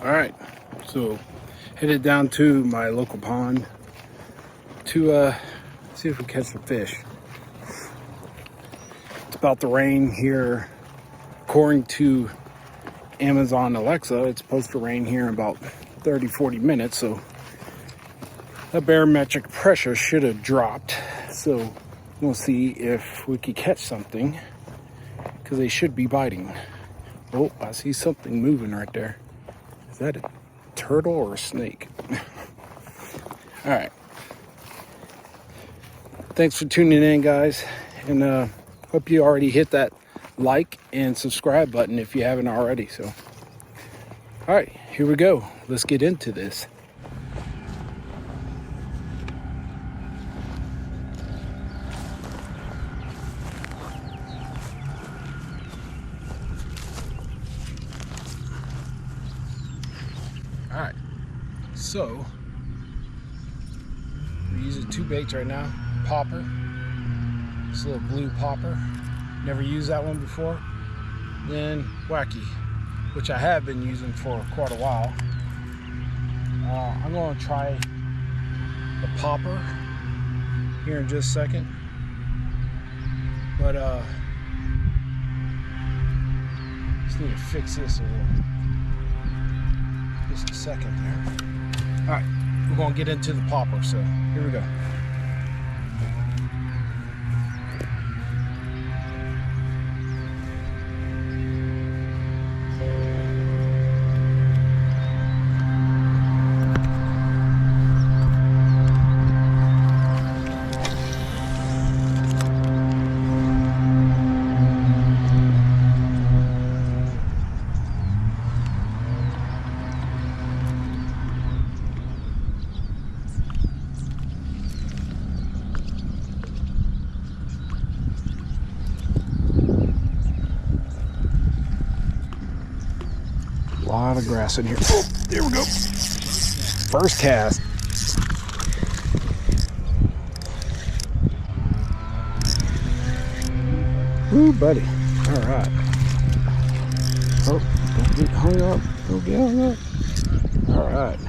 All right, so headed down to my local pond to see if we catch some fish. It's about to rain here. According to Amazon Alexa, it's supposed to rain here in about 30-40 minutes, so that barometric pressure should have dropped. So we'll see if we can catch something, because they should be biting. Oh, I see something moving right there. Is that a turtle or a snake? All right. Thanks for tuning in, guys, and hope you already hit that like and subscribe button if you haven't already. So, all right, here we go. Let's get into this. All right, so we're using two baits right now. Popper, this little blue popper. Never used that one before. Then Wacky, which I have been using for quite a while. I'm going to try the popper here in just a second. But just need to fix this a little. Just a second there. All right, we're going to get into the popper. So here we go. A lot of grass in here. Oh, there we go. First cast. Ooh, buddy. All right. Oh, don't get hung up. Don't get hung up. All right.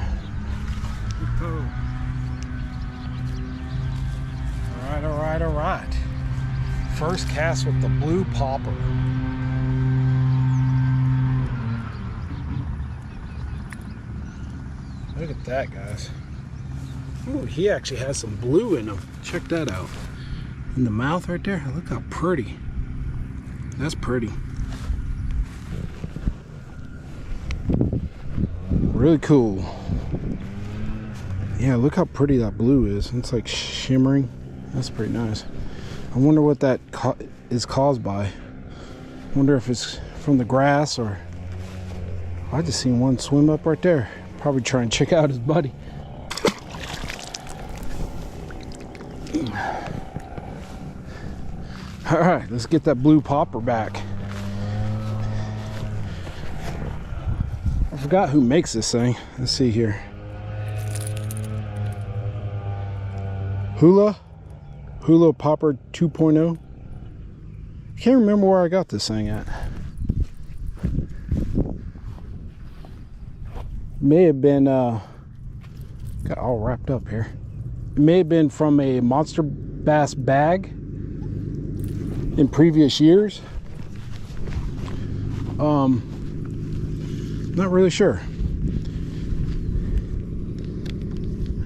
All right. First cast with the blue popper. Look at that, guys. Oh, he actually has some blue in him. Check that out. In the mouth right there. Look how pretty. That's pretty. Really cool. Yeah, look how pretty that blue is. It's like shimmering. That's pretty nice. I wonder what that is caused by. I wonder if it's from the grass or... I just seen one swim up right there. Probably try and check out his buddy. All right, let's get that blue popper back. I forgot who makes this thing. Let's see here. Hula Popper 2.0. Can't remember where I got this thing at. May have been got all wrapped up here. It may have been from a Monster Bass bag in previous years. Not really sure.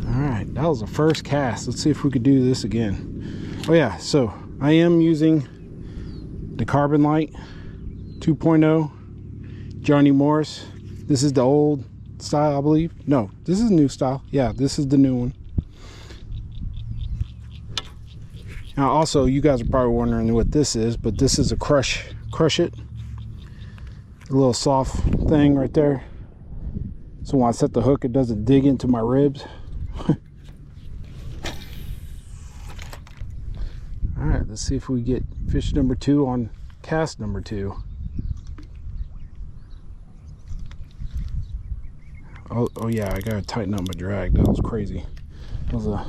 All right, that was the first cast. Let's see if we could do this again. Oh yeah, so I am using the Carbon Light 2.0 Johnny Morris. This is the old style, I believe. No, this is a new style. Yeah, this is the new one. Now also, you guys are probably wondering what this is, but this is a crush it, a little soft thing right there, so when I set the hook it doesn't dig into my ribs. All right, let's see if we get fish number 2 on cast number 2. Oh yeah, I gotta tighten up my drag. That was crazy. That was a...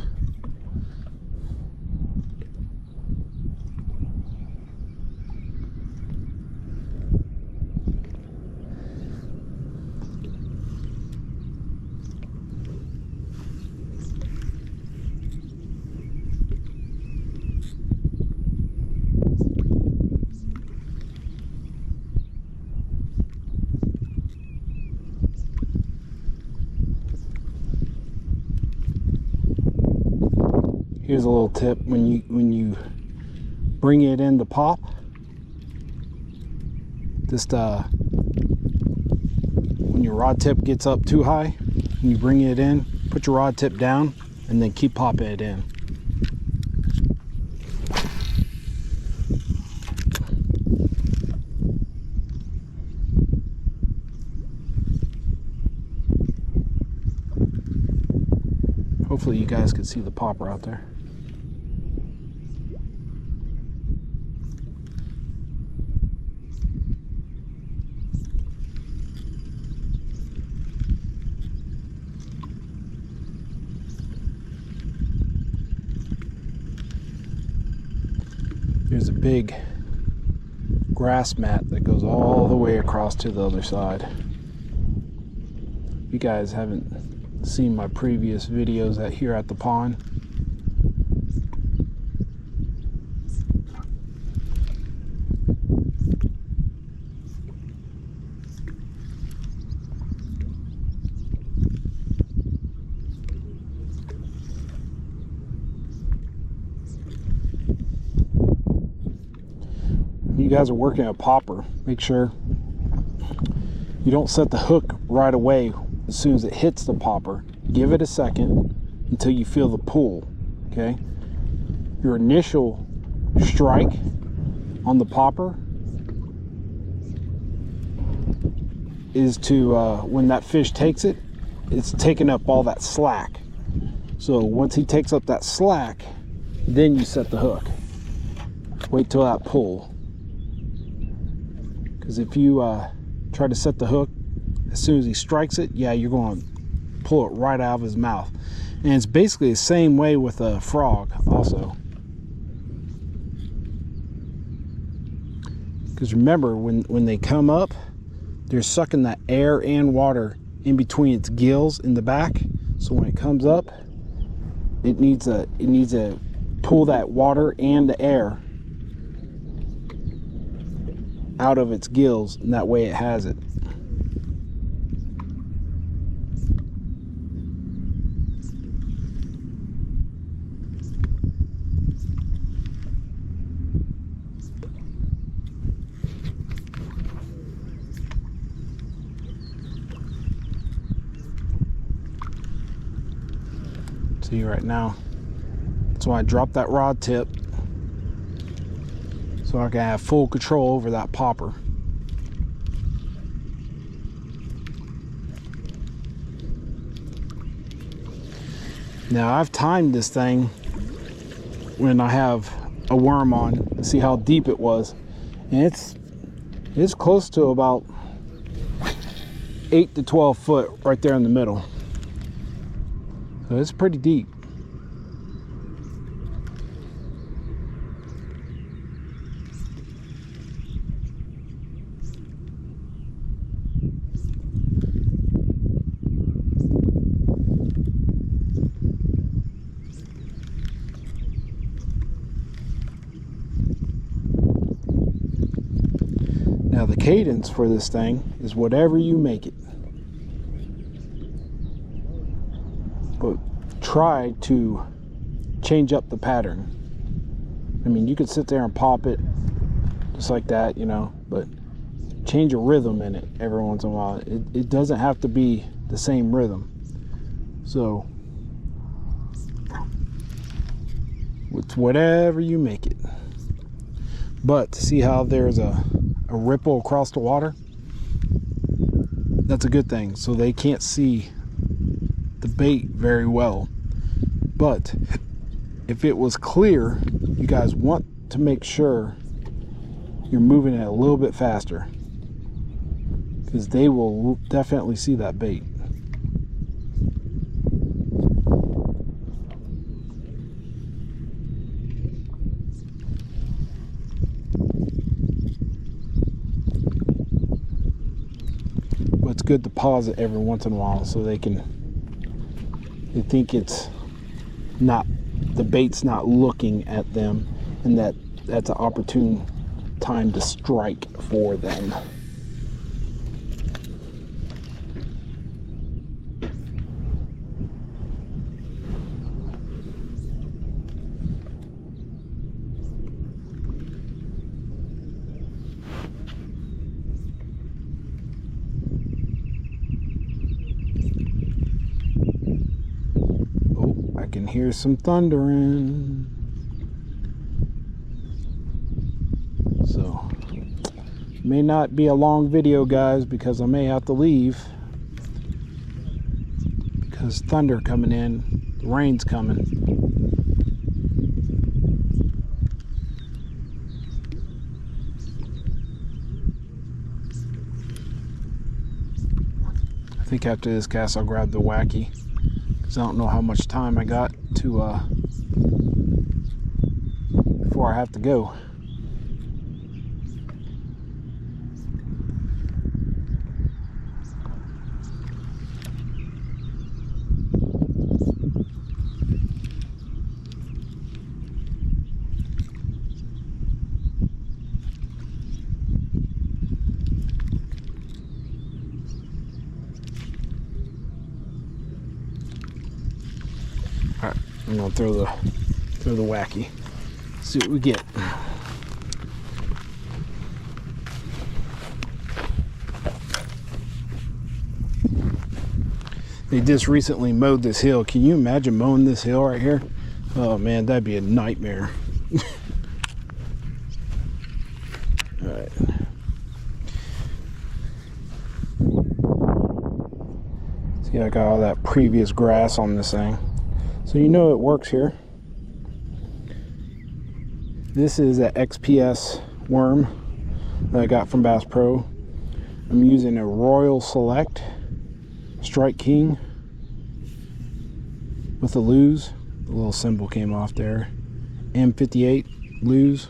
Here's a little tip: when you bring it in to pop, just when your rod tip gets up too high, when you bring it in, put your rod tip down and then keep popping it in. Hopefully you guys can see the popper out there. There's a big grass mat that goes all the way across to the other side. If you guys haven't seen my previous videos here at the pond, you guys are working a popper, make sure you don't set the hook right away as soon as it hits the popper. Give it a second until you feel the pull, okay? Your initial strike on the popper is to, when that fish takes it, it's taking up all that slack. So once he takes up that slack, then you set the hook. Wait till that pull. Because if you try to set the hook as soon as he strikes it, yeah, you're going to pull it right out of his mouth. And it's basically the same way with a frog also. Because remember, when they come up, they're sucking that air and water in between its gills in the back. So when it comes up, it needs to pull that water and the air out of its gills, and that way it has it. See right now, that's why I dropped that rod tip, so I can have full control over that popper. Now I've timed this thing when I have a worm on to see how deep it was, and it's close to about 8 to 12 foot right there in the middle. So it's pretty deep. Now the cadence for this thing is whatever you make it. But try to change up the pattern. I mean, you could sit there and pop it just like that, you know, but change a rhythm in it every once in a while. It doesn't have to be the same rhythm. So it's whatever you make it. But see how there's a ripple across the water? That's a good thing, so they can't see the bait very well. But if it was clear, you guys want to make sure you're moving it a little bit faster, because they will definitely see that bait. But it's good to pause it every once in a while so they think it's not, the bait's not looking at them, and that's an opportune time to strike for them. can hear some thundering. So, may not be a long video, guys, because I may have to leave. Because thunder coming in, the rain's coming. I think after this cast I'll grab the Wacky, because I don't know how much time I got to before I have to go. Alright, I'm gonna throw the Wacky. See what we get. They just recently mowed this hill. Can you imagine mowing this hill right here? Oh man, that'd be a nightmare. Alright. See, I got all that previous grass on this thing. So you know it works here. This is an XPS worm that I got from Bass Pro. I'm using a Royal Select Strike King with a lose. The little symbol came off there. M58 lose.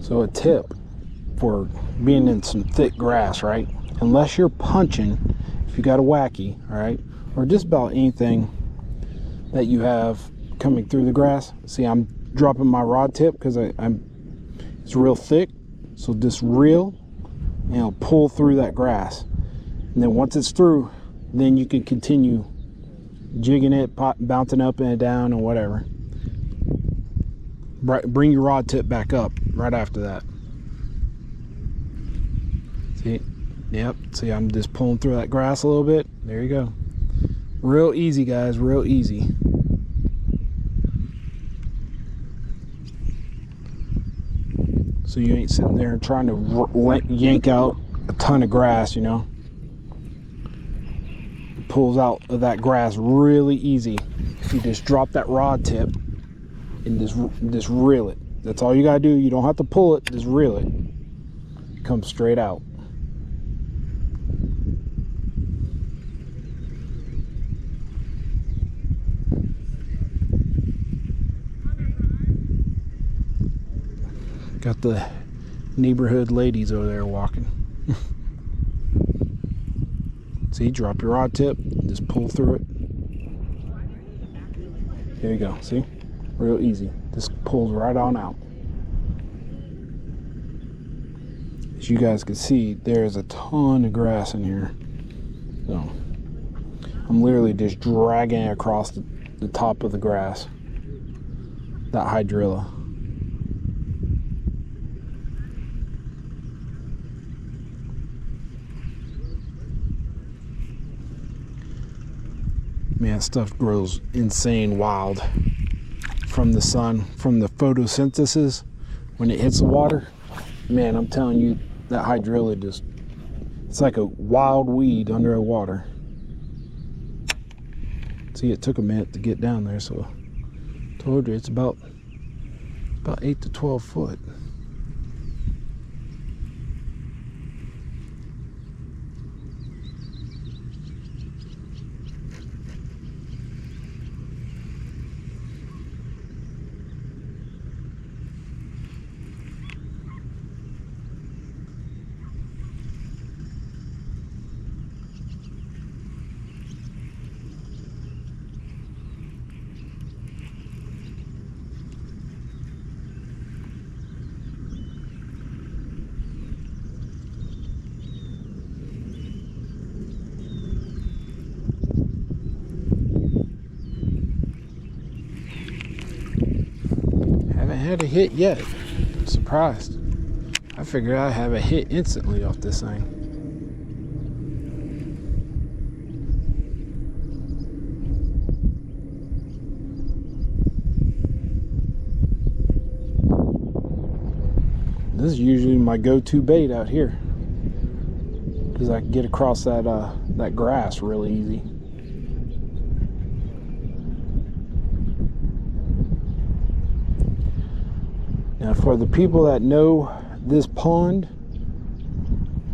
So a tip for being in some thick grass, right? Unless you're punching, if you got a Wacky, all right, or just about anything that you have coming through the grass. See, I'm dropping my rod tip because it's real thick. So just reel and it'll pull through that grass. And then once it's through, then you can continue jigging it, bouncing up and down or whatever. Bring your rod tip back up right after that. See? Yep. See, I'm just pulling through that grass a little bit. There you go. Real easy, guys. Real easy. So you ain't sitting there trying to yank out a ton of grass, you know. It pulls out of that grass really easy if you just drop that rod tip and just reel it. That's all you gotta do. You don't have to pull it, just reel it. It comes straight out. Got the neighborhood ladies over there walking. See, drop your rod tip, just pull through it. There you go, see? Real easy. Just pulls right on out. As you guys can see, there's a ton of grass in here. So I'm literally just dragging it across the top of the grass. That hydrilla. Man, stuff grows insane wild from the sun, from the photosynthesis when it hits the water. Man, I'm telling you, that hydrilla just, it's like a wild weed under the water. See, it took a minute to get down there, so I told you it's about 8 to 12 foot. had a hit yet. I'm surprised. I figured I'd have a hit instantly off this thing. This is usually my go-to bait out here, because I can get across that grass really easy. Now, for the people that know this pond,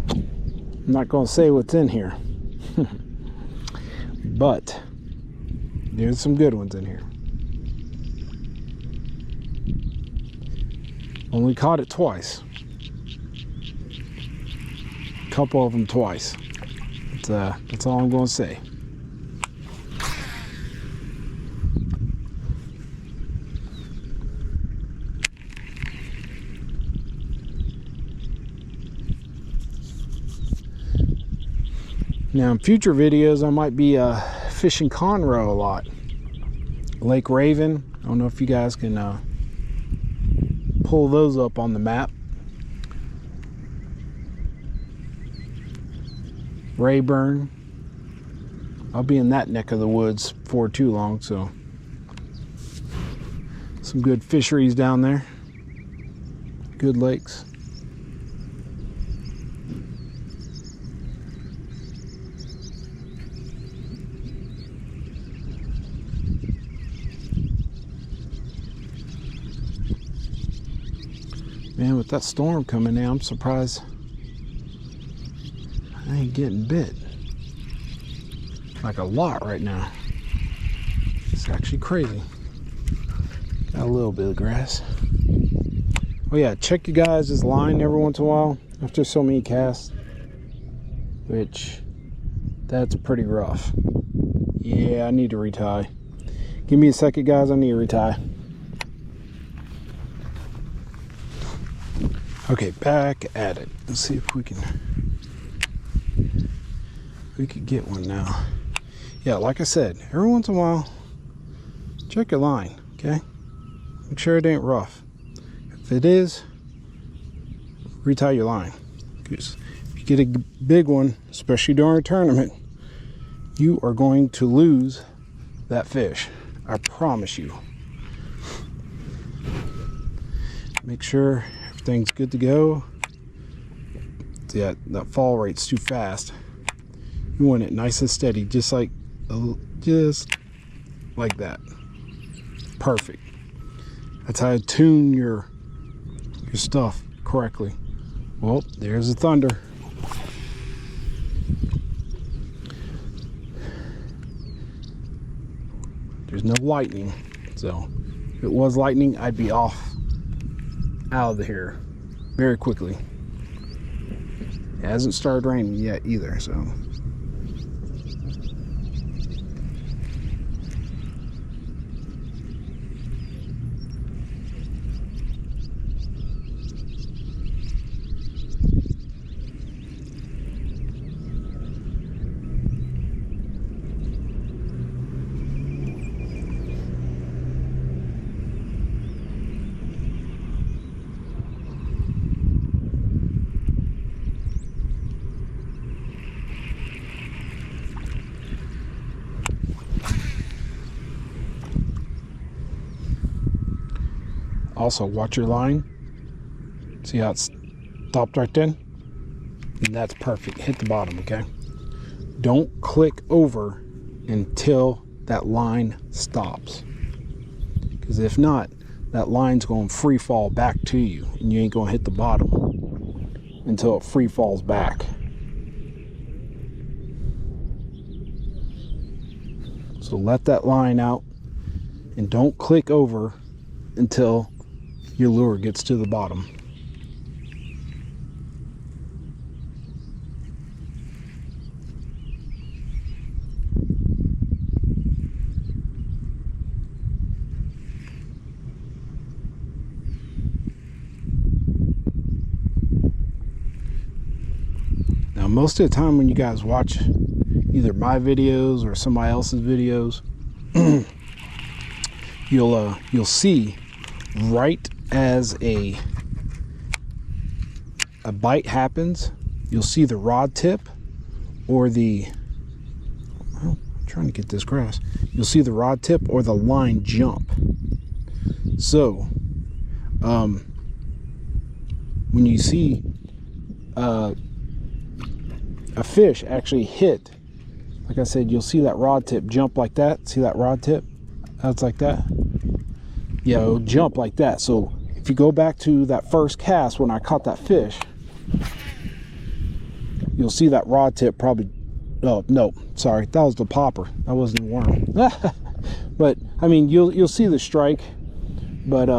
I'm not going to say what's in here, but there's some good ones in here. Only caught it twice. A couple of them twice. That's all I'm going to say. Now, in future videos, I might be fishing Conroe a lot. Lake Raven. I don't know if you guys can pull those up on the map. Rayburn. I'll be in that neck of the woods for too long, so some good fisheries down there. Good lakes. Man, with that storm coming in, I'm surprised I ain't getting bit. Like a lot right now. It's actually crazy. Got a little bit of grass. Oh yeah, check you guys' line every once in a while after so many casts. Which, that's pretty rough. Yeah, I need to retie. Give me a second, guys, I need to retie. Okay, back at it. Let's see if we can get one now. Yeah, like I said, every once in a while, check your line, okay? Make sure it ain't rough. If it is, retie your line. Because if you get a big one, especially during a tournament, you are going to lose that fish. I promise you. Make sure everything's good to go. See, that fall rate's too fast. You want it nice and steady, just like that. Perfect. That's how to tune your stuff correctly. Well, there's the thunder. There's no lightning, so if it was lightning, I'd be off out of here very quickly. It hasn't started raining yet either, so. Also, watch your line. See how it's stopped right then? And that's perfect. Hit the bottom, okay? Don't click over until that line stops. Because if not, that line's going to free fall back to you. And you ain't going to hit the bottom until it free falls back. So let that line out and don't click over until your lure gets to the bottom. Now, most of the time when you guys watch either my videos or somebody else's videos, you'll see right as a bite happens, you'll see the rod tip or the, well, I'm trying to get this grass. You'll see the rod tip or the line jump. So when you see a fish actually hit, like I said, you'll see that rod tip jump like that. See that rod tip? That's like that. Yeah, it'll jump like that. So if you go back to that first cast when I caught that fish, you'll see that rod tip probably, oh no, sorry, that was the popper, that wasn't the worm. But I mean, you'll see the strike, but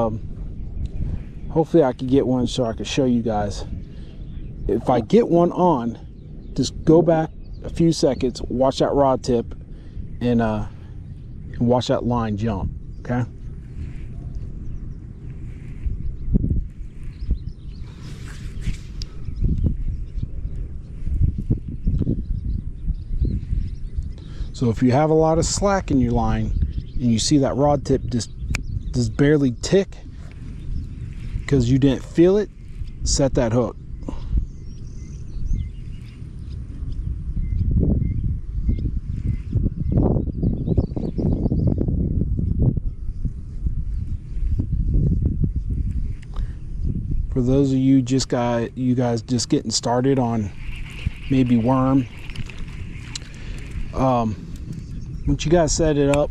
hopefully I could get one so I could show you guys. If I get one on, just go back a few seconds, watch that rod tip, and watch that line jump. Okay. So if you have a lot of slack in your line and you see that rod tip just barely tick because you didn't feel it, set that hook. For those of you guys just getting started on maybe worm, once you guys set it up,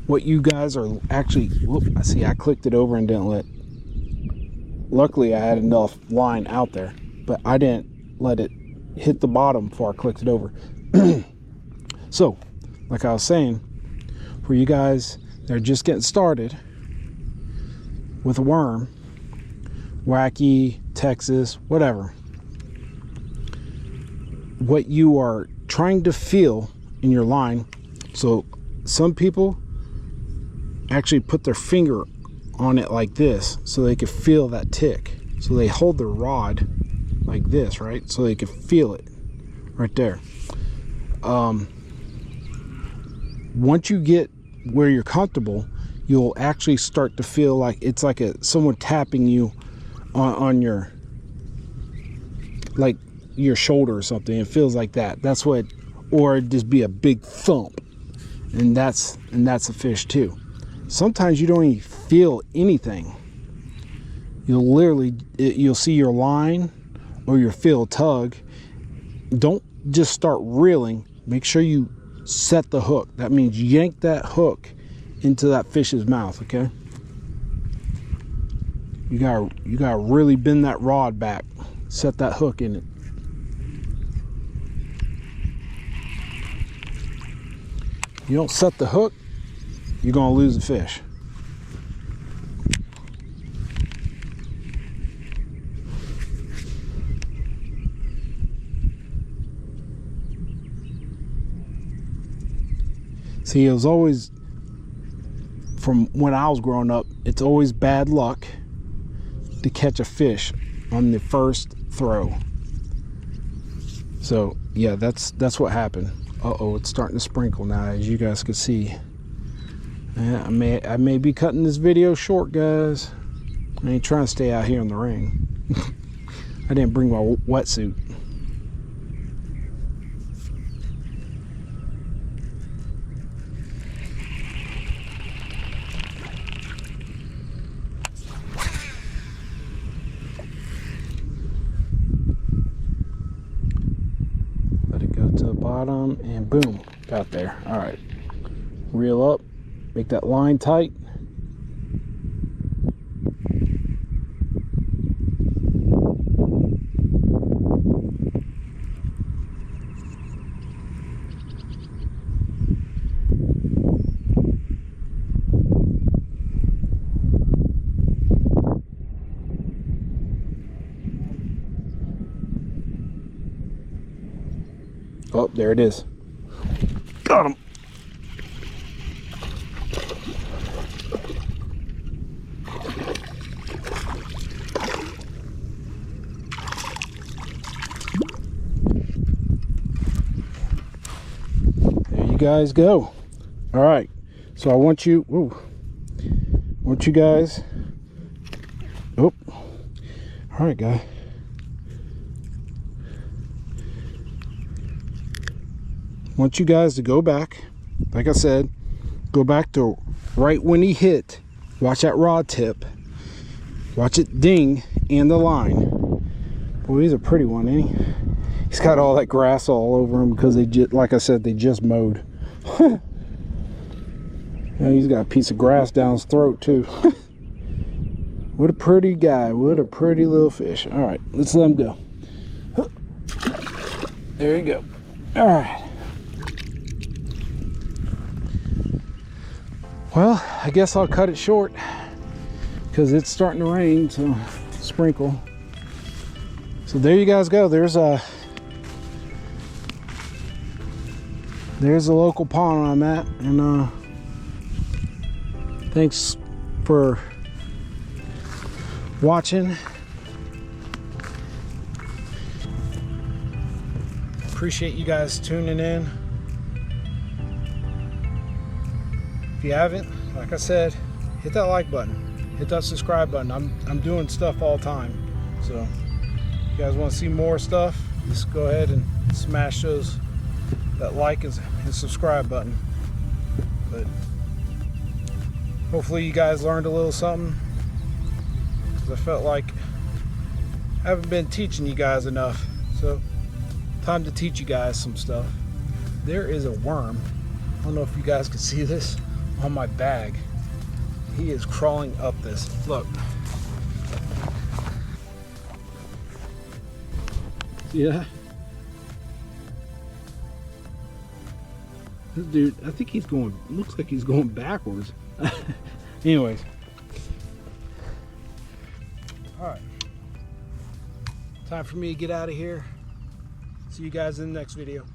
what you guys are actually, whoop, I see I clicked it over and didn't let, luckily I had enough line out there, but I didn't let it hit the bottom before I clicked it over. So like I was saying, for you guys that are just getting started with a worm, wacky, Texas, whatever, what you are trying to feel in your line. So some people actually put their finger on it like this so they can feel that tick. So they hold their rod like this, right? So they can feel it right there. Once you get where you're comfortable, you'll actually start to feel like it's like someone tapping you on your, like your shoulder or something. It feels like that. That's what, or it'd just be a big thump, and that's a fish too. Sometimes you don't even feel anything. You'll see your line or your feel tug. Don't just start reeling. Make sure you set the hook. That means yank that hook into that fish's mouth. Okay, you gotta really bend that rod back, set that hook in it. You don't set the hook, you're gonna lose the fish. See, it was always, from when I was growing up, it's always bad luck to catch a fish on the first throw. So yeah, that's what happened. Uh-oh, it's starting to sprinkle now, as you guys can see. I may be cutting this video short, guys. I ain't trying to stay out here in the rain. I didn't bring my wetsuit. To the bottom and boom, got there. All right, reel up, make that line tight. Oh, there it is. Got him. There you guys go. All right. So I want you, want you guys, oh, all right, guy. Want you guys to go back, like I said, go back to right when he hit. Watch that rod tip. Watch it ding and the line. Boy, he's a pretty one, ain't he? He's got all that grass all over him because they just, like I said, they just mowed. And he's got a piece of grass down his throat too. What a pretty guy. What a pretty little fish. All right, let's let him go. There you go. All right. Well, I guess I'll cut it short because it's starting to rain, so sprinkle. So there you guys go. There's a local pond I'm at, and thanks for watching. Appreciate you guys tuning in. If you haven't, like I said, hit that like button, hit that subscribe button. I'm doing stuff all the time, so if you guys want to see more stuff, just go ahead and smash that like and subscribe button. But hopefully you guys learned a little something, because I felt like I haven't been teaching you guys enough, so time to teach you guys some stuff. There is a worm, I don't know if you guys can see this, on my bag. He is crawling up this. Look. Yeah. This dude, I think he's going, looks like he's going backwards. Anyways. Alright. Time for me to get out of here. See you guys in the next video.